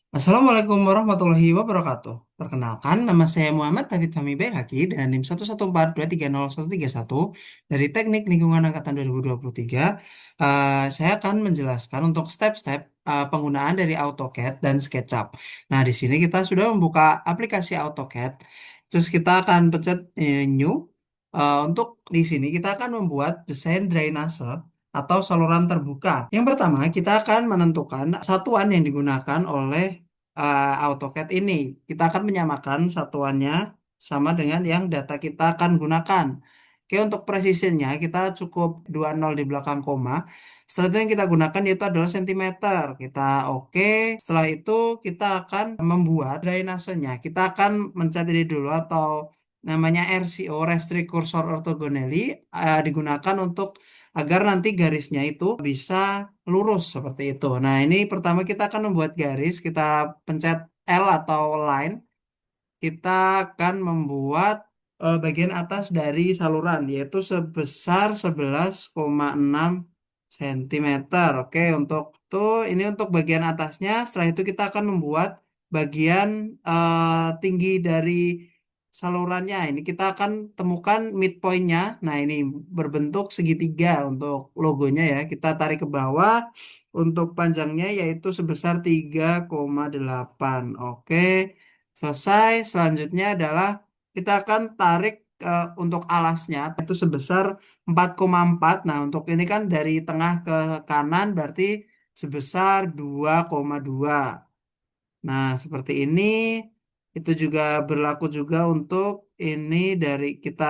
Assalamualaikum warahmatullahi wabarakatuh. Perkenalkan, nama saya Muhammad Tauhid Fahmi Baihaqi dan NIM 114230131 dari Teknik Lingkungan Angkatan 2023. Saya akan menjelaskan untuk step-step penggunaan dari AutoCAD dan SketchUp. Nah, di sini kita sudah membuka aplikasi AutoCAD. Terus kita akan pencet New. Untuk di sini kita akan membuat desain drainase atau saluran terbuka. Yang pertama, kita akan menentukan satuan yang digunakan oleh AutoCAD ini. Kita akan menyamakan satuannya sama dengan yang data kita akan gunakan. Oke, untuk precisionnya kita cukup 20 di belakang koma. Setelah itu yang kita gunakan yaitu adalah sentimeter. Kita oke. Setelah itu kita akan membuat drainasenya. Kita akan mencet ini dulu atau namanya RCO, Restrict Cursor Orthogonally, digunakan untuk agar nanti garisnya itu bisa lurus seperti itu. Nah, ini pertama kita akan membuat garis, kita pencet L atau line, kita akan membuat bagian atas dari saluran yaitu sebesar 11,6 cm. Oke, untuk itu ini untuk bagian atasnya. Setelah itu kita akan membuat bagian tinggi dari salurannya. Ini kita akan temukan midpointnya. Nah, ini berbentuk segitiga untuk logonya ya. Kita tarik ke bawah. Untuk panjangnya yaitu sebesar 3,8. Oke. Selesai. Selanjutnya adalah kita akan tarik untuk alasnya itu sebesar 4,4. Nah, untuk ini kan dari tengah ke kanan berarti sebesar 2,2. Nah, seperti ini. Itu juga berlaku juga untuk ini dari kita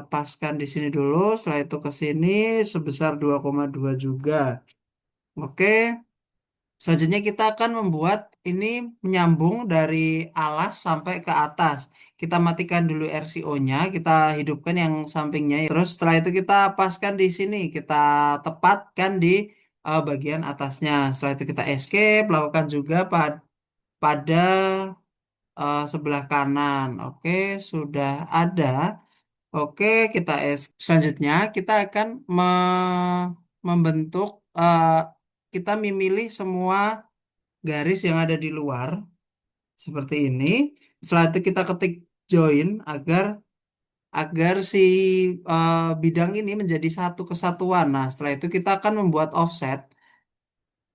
paskan di sini dulu, setelah itu ke sini sebesar 2,2 juga. Oke. Selanjutnya kita akan membuat ini menyambung dari alas sampai ke atas. Kita matikan dulu RCO-nya, kita hidupkan yang sampingnya. Terus setelah itu kita paskan di sini, kita tepatkan di bagian atasnya. Setelah itu kita escape, lakukan juga pada sebelah kanan. Oke, sudah ada. Oke, selanjutnya kita akan membentuk, kita memilih semua garis yang ada di luar seperti ini. Setelah itu kita ketik join agar agar si bidang ini menjadi satu kesatuan. Nah, setelah itu kita akan membuat offset,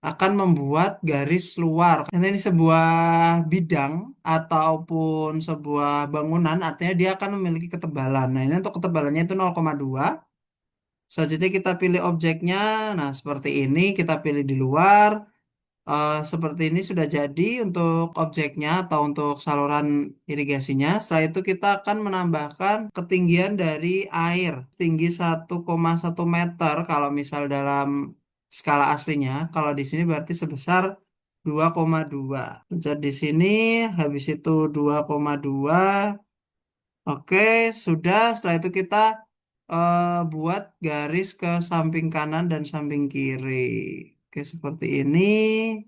akan membuat garis luar. Karena ini sebuah bidang ataupun sebuah bangunan, artinya dia akan memiliki ketebalan. Nah, ini untuk ketebalannya itu 0,2. Selanjutnya kita pilih objeknya. Nah, seperti ini kita pilih di luar. Seperti ini sudah jadi untuk objeknya atau untuk saluran irigasinya. Setelah itu kita akan menambahkan ketinggian dari air tinggi 1,1 meter kalau misal dalam skala aslinya. Kalau di sini berarti sebesar 2,2. Pencet di sini, habis itu 2,2. Oke, sudah. Setelah itu kita buat garis ke samping kanan dan samping kiri. Oke, seperti ini.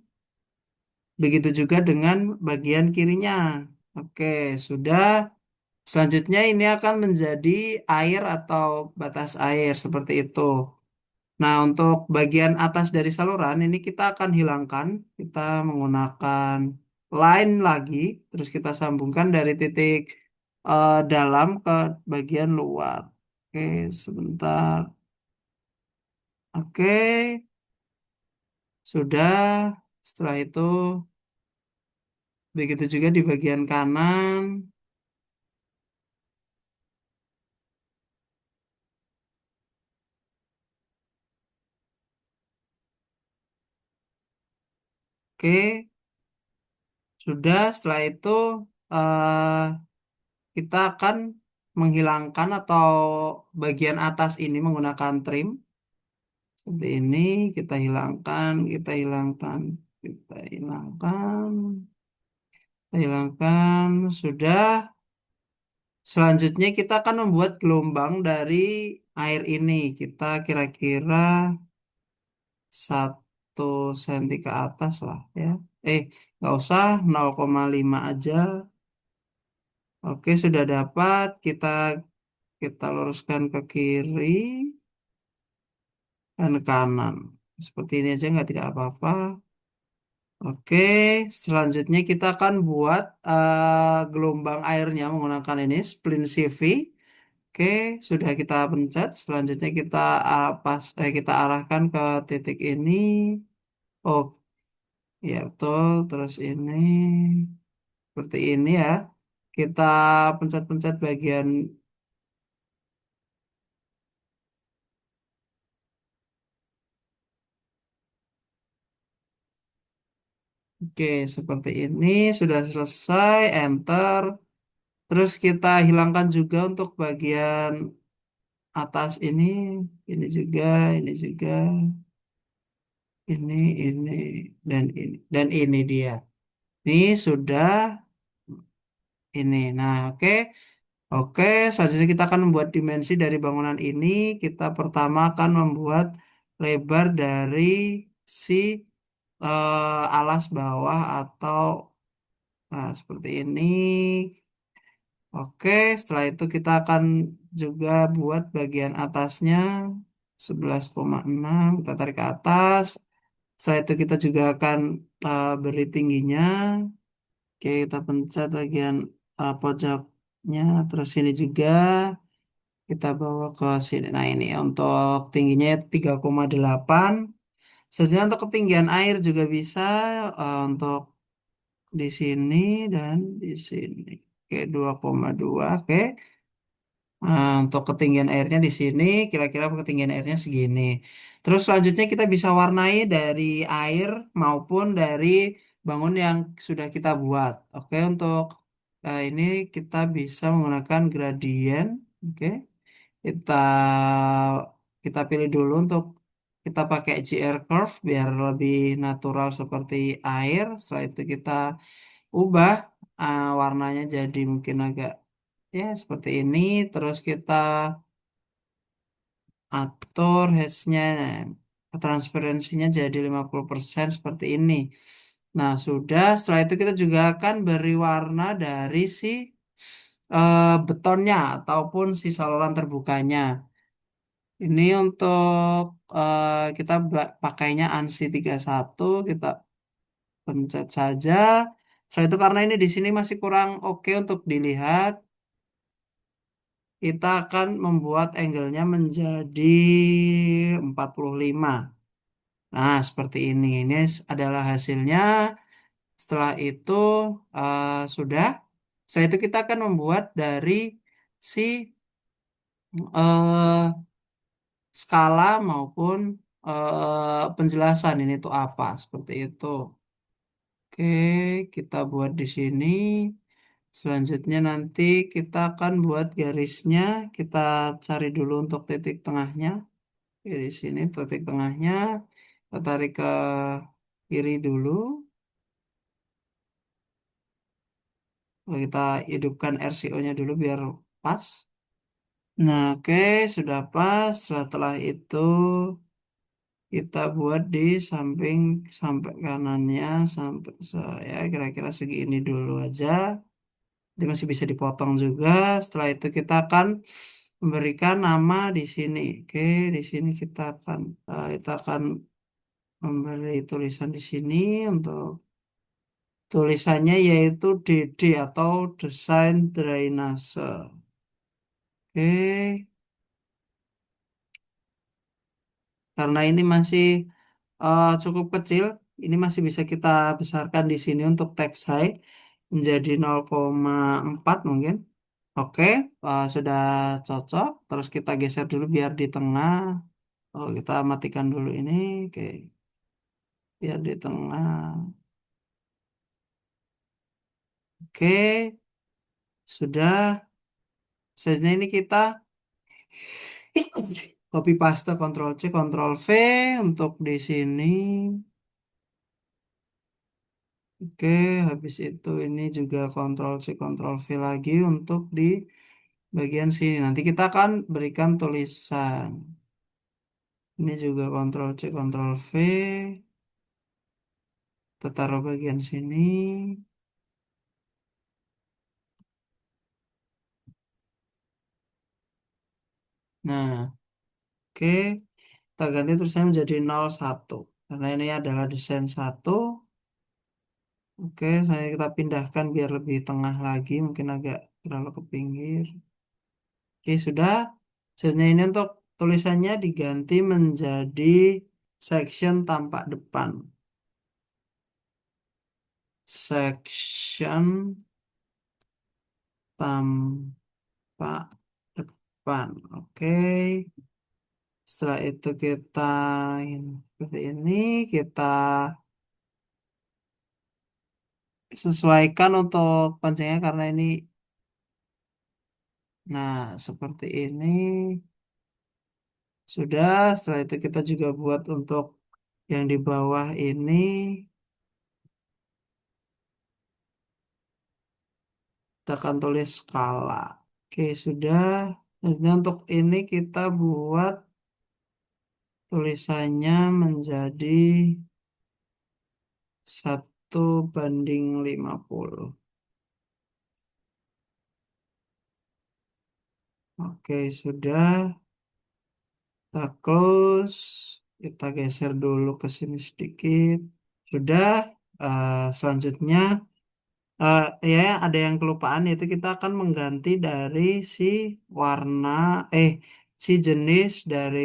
Begitu juga dengan bagian kirinya. Oke, sudah. Selanjutnya ini akan menjadi air atau batas air seperti itu. Nah, untuk bagian atas dari saluran ini kita akan hilangkan. Kita menggunakan line lagi, terus kita sambungkan dari titik dalam ke bagian luar. Oke, sebentar. Oke, sudah. Setelah itu begitu juga di bagian kanan. Oke, sudah. Setelah itu eh, kita akan menghilangkan atau bagian atas ini menggunakan trim. Seperti ini kita hilangkan, kita hilangkan, kita hilangkan, kita hilangkan. Sudah. Selanjutnya kita akan membuat gelombang dari air ini. Kita kira-kira 1 senti ke atas lah ya. Nggak usah 0,5 aja. Oke, sudah dapat. Kita luruskan ke kiri dan kanan. Seperti ini aja nggak tidak apa-apa. Oke, selanjutnya kita akan buat gelombang airnya menggunakan ini splint CV. Oke, sudah kita pencet. Selanjutnya kita kita arahkan ke titik ini. Oh, ya betul. Terus ini seperti ini ya. Kita pencet-pencet bagian. Oke, seperti ini sudah selesai. Enter. Terus kita hilangkan juga untuk bagian atas ini juga, ini juga, ini, ini, dan ini dia. Ini sudah ini. Nah, oke. Oke, selanjutnya kita akan membuat dimensi dari bangunan ini. Kita pertama akan membuat lebar dari si alas bawah atau nah seperti ini. Oke, setelah itu kita akan juga buat bagian atasnya 11,6 kita tarik ke atas. Setelah itu kita juga akan beri tingginya. Oke, kita pencet bagian pojaknya. Terus ini juga kita bawa ke sini. Nah, ini untuk tingginya 3,8. Selanjutnya untuk ketinggian air juga bisa untuk di sini dan di sini. Oke, 2,2. Oke. Nah, untuk ketinggian airnya di sini, kira-kira ketinggian airnya segini. Terus selanjutnya kita bisa warnai dari air maupun dari bangun yang sudah kita buat. Oke, untuk ini kita bisa menggunakan gradient. Oke, kita kita pilih dulu untuk kita pakai GR curve biar lebih natural seperti air. Setelah itu kita ubah warnanya jadi mungkin agak ya seperti ini. Terus kita atur hedge-nya, transparansinya jadi 50% seperti ini. Nah, sudah. Setelah itu kita juga akan beri warna dari si betonnya ataupun si saluran terbukanya. Ini untuk kita pakainya ANSI 31, kita pencet saja. Setelah itu karena ini di sini masih kurang oke untuk dilihat, kita akan membuat angle-nya menjadi 45. Nah, seperti ini. Ini adalah hasilnya. Setelah itu sudah. Setelah itu kita akan membuat dari si eh, skala maupun penjelasan ini tuh apa. Seperti itu. Oke, kita buat di sini. Selanjutnya nanti kita akan buat garisnya. Kita cari dulu untuk titik tengahnya. Oke, di sini titik tengahnya. Kita tarik ke kiri dulu. Lalu kita hidupkan RCO-nya dulu biar pas. Nah, oke, sudah pas. Setelah itu kita buat di samping sampai kanannya sampai saya kira-kira segini dulu aja. Nanti masih bisa dipotong juga. Setelah itu kita akan memberikan nama di sini. Oke, di sini kita akan memberi tulisan di sini untuk tulisannya yaitu DD atau desain drainase. Oke, karena ini masih cukup kecil, ini masih bisa kita besarkan di sini untuk text height menjadi 0,4 mungkin. Oke, sudah cocok. Terus kita geser dulu biar di tengah. Kalau kita matikan dulu ini, oke, biar di tengah. Oke, sudah. Selanjutnya ini kita copy paste Ctrl C, Ctrl V untuk di sini. Oke, habis itu ini juga Ctrl C, Ctrl V lagi untuk di bagian sini. Nanti kita akan berikan tulisan. Ini juga Ctrl C, Ctrl V. Kita taruh bagian sini. Nah, oke. Kita ganti tulisannya menjadi 01. Karena ini adalah desain 1. Oke, saya kita pindahkan biar lebih tengah lagi, mungkin agak terlalu ke pinggir. Oke, sudah. Selanjutnya ini untuk tulisannya diganti menjadi section tampak depan. Section tampak depan. Oke. Setelah itu kita seperti ini, kita sesuaikan untuk pancingnya karena ini, nah seperti ini. Sudah, setelah itu kita juga buat untuk yang di bawah ini, kita akan tulis skala. Oke, sudah. Nah, untuk ini kita buat tulisannya menjadi 1:50. Oke, sudah. Kita close. Kita geser dulu ke sini sedikit. Sudah. Selanjutnya, eh, ya ada yang kelupaan yaitu kita akan mengganti dari si warna, eh, si jenis dari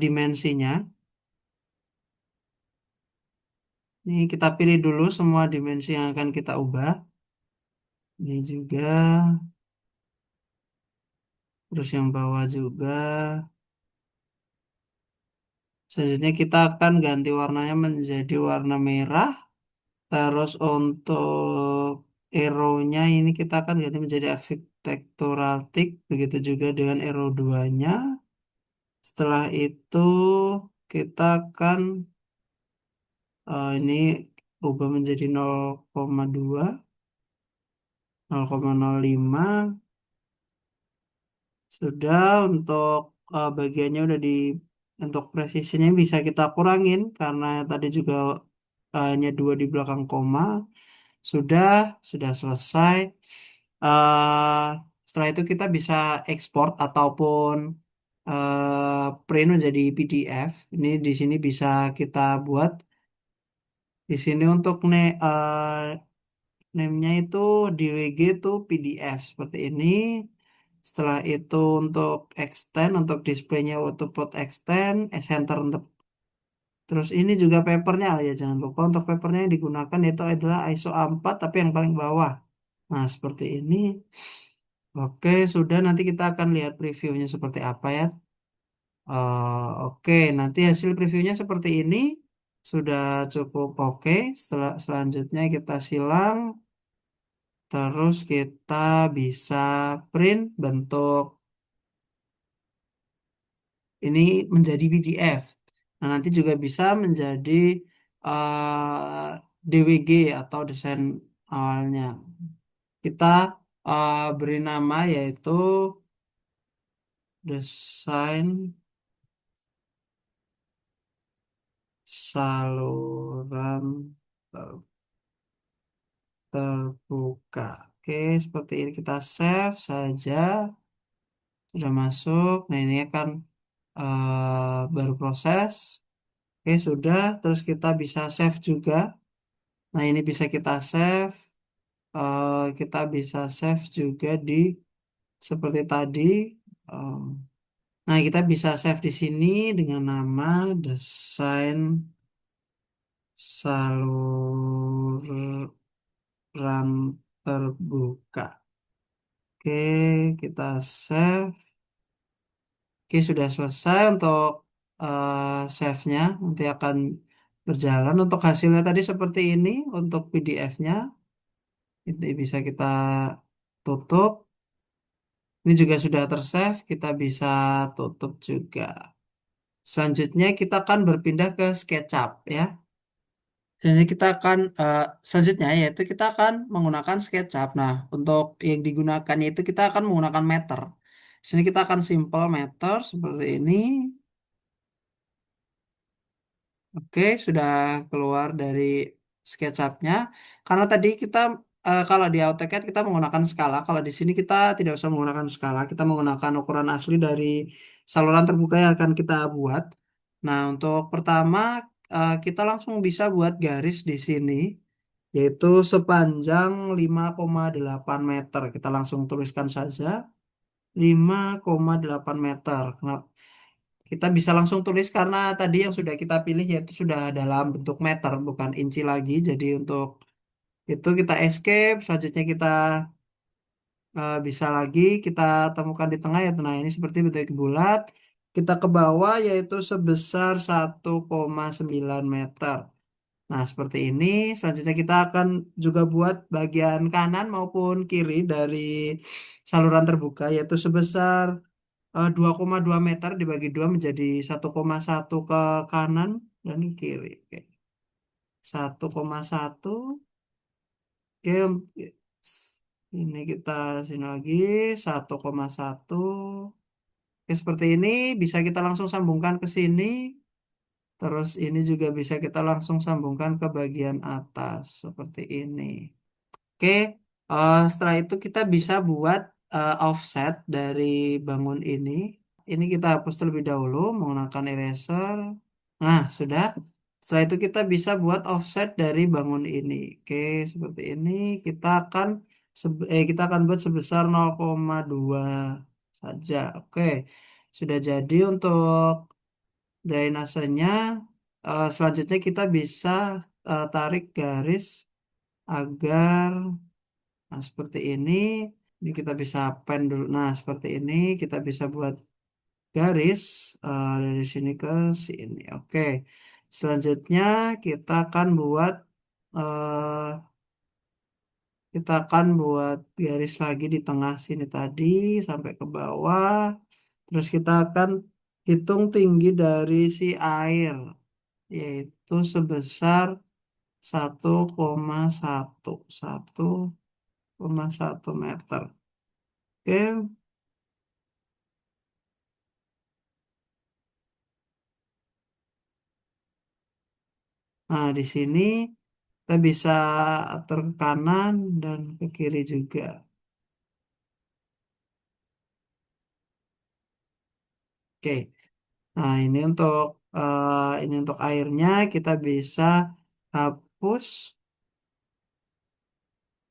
dimensinya. Ini kita pilih dulu semua dimensi yang akan kita ubah. Ini juga, terus yang bawah juga. Selanjutnya kita akan ganti warnanya menjadi warna merah. Terus untuk arrow-nya ini kita akan ganti menjadi architectural tick. Begitu juga dengan arrow 2-nya. Setelah itu kita akan ini ubah menjadi 0,2, 0,05. Sudah untuk bagiannya udah di, untuk presisinya bisa kita kurangin karena tadi juga hanya dua di belakang koma. Sudah, sudah selesai. eh Setelah itu kita bisa ekspor ataupun print menjadi PDF. Ini di sini bisa kita buat. Di sini untuk name-nya itu DWG itu PDF seperti ini. Setelah itu untuk extend, untuk displaynya autoplot extend, center untuk, terus ini juga papernya, oh ya jangan lupa untuk papernya yang digunakan itu adalah ISO A4 tapi yang paling bawah. Nah seperti ini. Oke, sudah, nanti kita akan lihat previewnya seperti apa ya. Oke, nanti hasil previewnya seperti ini. Sudah cukup oke. Setelah selanjutnya kita silang. Terus kita bisa print bentuk ini menjadi PDF. Nah, nanti juga bisa menjadi DWG atau desain awalnya. Kita beri nama yaitu desain saluran ter- terbuka. Oke, seperti ini kita save saja. Sudah masuk. Nah, ini akan baru proses. Oke, sudah. Terus kita bisa save juga. Nah, ini bisa kita save. Kita bisa save juga di seperti tadi. Eh, nah, kita bisa save di sini dengan nama desain saluran terbuka. Oke, kita save. Oke, sudah selesai untuk save-nya. Nanti akan berjalan. Untuk hasilnya tadi seperti ini. Untuk PDF-nya, ini bisa kita tutup. Ini juga sudah tersave. Kita bisa tutup juga. Selanjutnya kita akan berpindah ke SketchUp ya. Jadi kita akan selanjutnya yaitu kita akan menggunakan SketchUp. Nah, untuk yang digunakan yaitu kita akan menggunakan meter. Di sini kita akan simple meter seperti ini. Oke, sudah keluar dari SketchUp-nya. Karena tadi kita kalau di AutoCAD kita menggunakan skala, kalau di sini kita tidak usah menggunakan skala, kita menggunakan ukuran asli dari saluran terbuka yang akan kita buat. Nah, untuk pertama kita langsung bisa buat garis di sini, yaitu sepanjang 5,8 meter. Kita langsung tuliskan saja 5,8 meter. Kita bisa langsung tulis karena tadi yang sudah kita pilih yaitu sudah dalam bentuk meter, bukan inci lagi. Jadi untuk itu kita escape, selanjutnya kita bisa lagi kita temukan di tengah ya. Nah, ini seperti bentuk bulat. Kita ke bawah yaitu sebesar 1,9 meter. Nah, seperti ini. Selanjutnya kita akan juga buat bagian kanan maupun kiri dari saluran terbuka yaitu sebesar 2,2 meter dibagi dua menjadi 1,1 ke kanan dan kiri. Oke. 1,1. Oke, ini kita sini lagi 1,1. Oke, seperti ini bisa kita langsung sambungkan ke sini. Terus ini juga bisa kita langsung sambungkan ke bagian atas seperti ini. Oke, setelah itu kita bisa buat offset dari bangun ini. Ini kita hapus terlebih dahulu menggunakan eraser. Nah, sudah. Setelah itu kita bisa buat offset dari bangun ini. Oke, seperti ini. Kita akan buat sebesar 0,2 saja. Oke, sudah jadi untuk drainasenya. Selanjutnya kita bisa tarik garis agar seperti ini. Ini kita bisa pen dulu. Nah, seperti ini kita bisa buat garis dari sini ke sini. Oke. Selanjutnya kita akan buat eh, garis lagi di tengah sini tadi sampai ke bawah. Terus kita akan hitung tinggi dari si air yaitu sebesar 1,1 1,1 meter. Oke. Nah, di sini kita bisa atur ke kanan dan ke kiri juga. Oke. Nah, ini untuk airnya kita bisa hapus.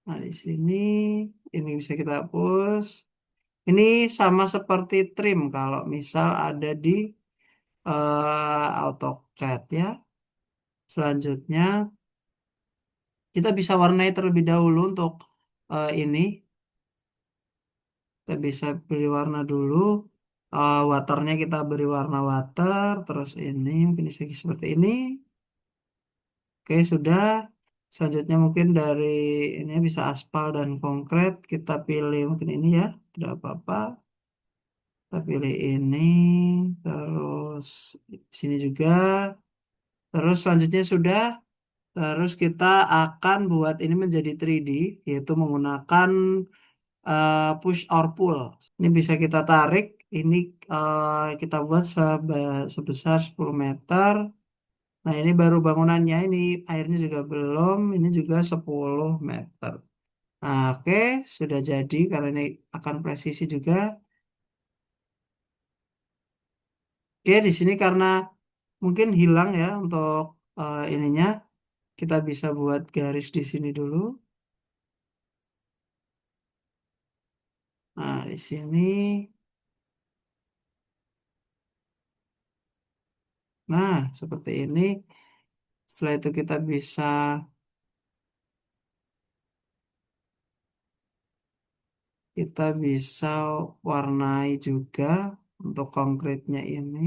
Nah, di sini ini bisa kita hapus. Ini sama seperti trim kalau misal ada di AutoCAD ya. Selanjutnya kita bisa warnai terlebih dahulu untuk ini. Kita bisa beri warna dulu. Waternya kita beri warna water. Terus ini mungkin seperti ini. Oke, sudah. Selanjutnya mungkin dari ini bisa aspal dan konkret. Kita pilih mungkin ini ya. Tidak apa-apa. Kita pilih ini. Terus sini juga. Terus selanjutnya sudah. Terus kita akan buat ini menjadi 3D. Yaitu menggunakan push or pull. Ini bisa kita tarik. Ini kita buat sebesar 10 meter. Nah, ini baru bangunannya. Ini airnya juga belum. Ini juga 10 meter. Nah, oke. Sudah jadi karena ini akan presisi juga. Oke, di sini karena mungkin hilang ya untuk ininya. Kita bisa buat garis di sini dulu. Nah, di sini. Nah, seperti ini. Setelah itu kita bisa warnai juga untuk konkretnya ini.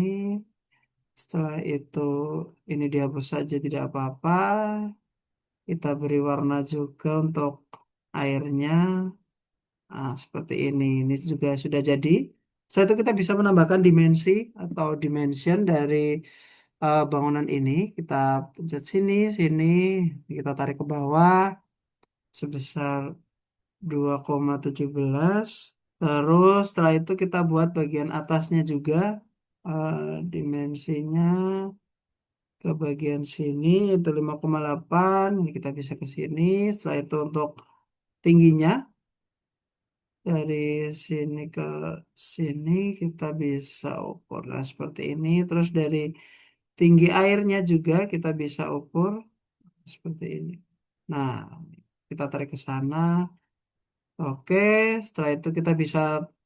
Setelah itu ini dihapus saja tidak apa-apa. Kita beri warna juga untuk airnya. Nah, seperti ini. Ini juga sudah jadi. Setelah itu kita bisa menambahkan dimensi atau dimension dari bangunan ini. Kita pencet sini, sini. Kita tarik ke bawah sebesar 2,17. Terus setelah itu kita buat bagian atasnya juga eh, dimensinya ke bagian sini itu 5,8. Ini kita bisa ke sini. Setelah itu untuk tingginya dari sini ke sini kita bisa ukur. Nah, seperti ini. Terus dari Tinggi airnya juga kita bisa ukur seperti ini. Nah, kita tarik ke sana. Oke, setelah itu kita bisa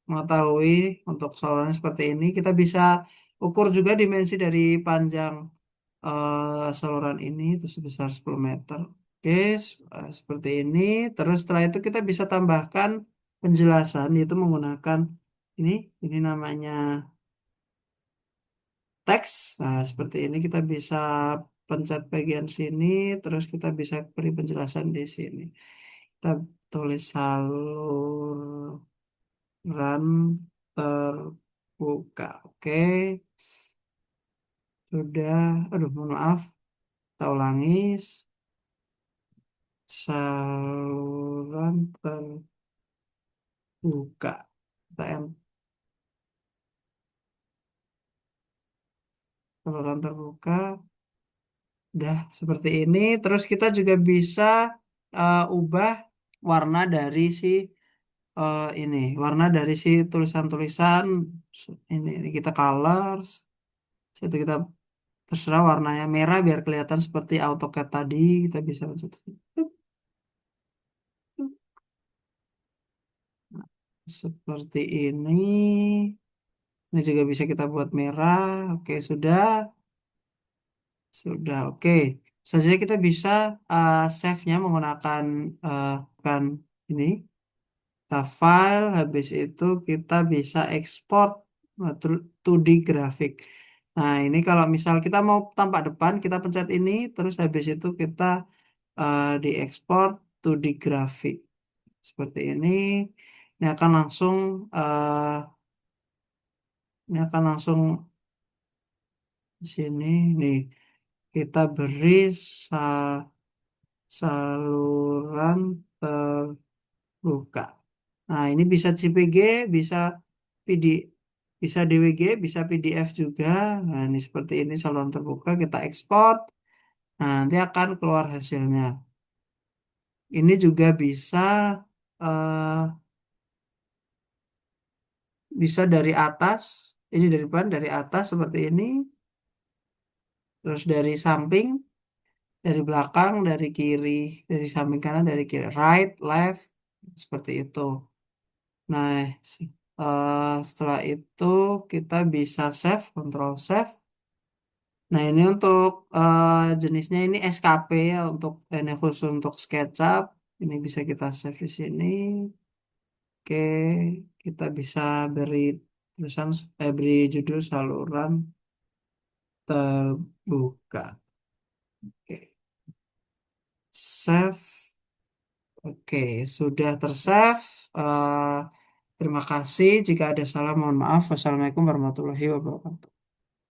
mengetahui untuk saluran seperti ini. Kita bisa ukur juga dimensi dari panjang saluran ini itu sebesar 10 meter. Oke, seperti ini. Terus setelah itu kita bisa tambahkan penjelasan yaitu menggunakan ini. Ini namanya teks. Nah, seperti ini kita bisa pencet bagian sini, terus kita bisa beri penjelasan di sini. Kita tulis saluran terbuka. Oke, sudah. Aduh, mohon maaf. Kita ulangi. Saluran terbuka. Kita saluran terbuka. Udah seperti ini. Terus kita juga bisa ubah warna dari si ini, warna dari si tulisan-tulisan ini kita colors. Itu kita terserah warnanya merah biar kelihatan seperti AutoCAD tadi. Kita bisa pencet. Tuk, tuk. Nah, seperti ini. Ini juga bisa kita buat merah. Oke, sudah. Sudah, oke. Selanjutnya kita bisa save-nya menggunakan kan ini, kita file, habis itu kita bisa ekspor 2D grafik. Nah, ini kalau misal kita mau tampak depan, kita pencet ini, terus habis itu kita diekspor 2D grafik. Seperti ini. Ini akan langsung eh, ini akan langsung di sini nih kita beri sa saluran terbuka. Nah, ini bisa JPG, bisa PD, bisa DWG, bisa PDF juga. Nah, ini seperti ini saluran terbuka, kita ekspor. Nah, nanti akan keluar hasilnya. Ini juga bisa eh, bisa dari atas, ini dari depan, dari atas seperti ini, terus dari samping, dari belakang, dari kiri, dari samping kanan, dari kiri, right, left, seperti itu. Nah, setelah itu kita bisa save, control save. Nah, ini untuk jenisnya ini SKP ya, untuk ini khusus untuk SketchUp. Ini bisa kita save di sini. Oke, kita bisa beri tulisan, beri judul saluran terbuka. Oke, save. Oke, sudah tersave. Eh, terima kasih. Jika ada salah, mohon maaf. Wassalamualaikum warahmatullahi wabarakatuh.